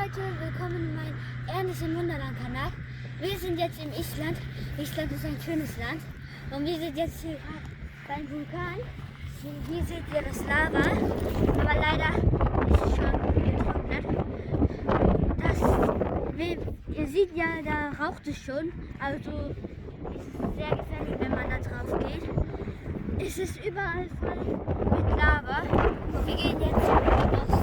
Leute, willkommen in meinem Ernest im Wunderland-Kanal. Wir sind jetzt in Island. Island ist ein schönes Land. Und wir sind jetzt hier beim Vulkan. Hier seht ihr das Lava. Aber leider ist es schon getrocknet. Ihr seht ja, da raucht es schon. Also ist es sehr gefährlich, wenn man da drauf geht. Es ist überall voll mit Lava. Und wir gehen jetzt raus.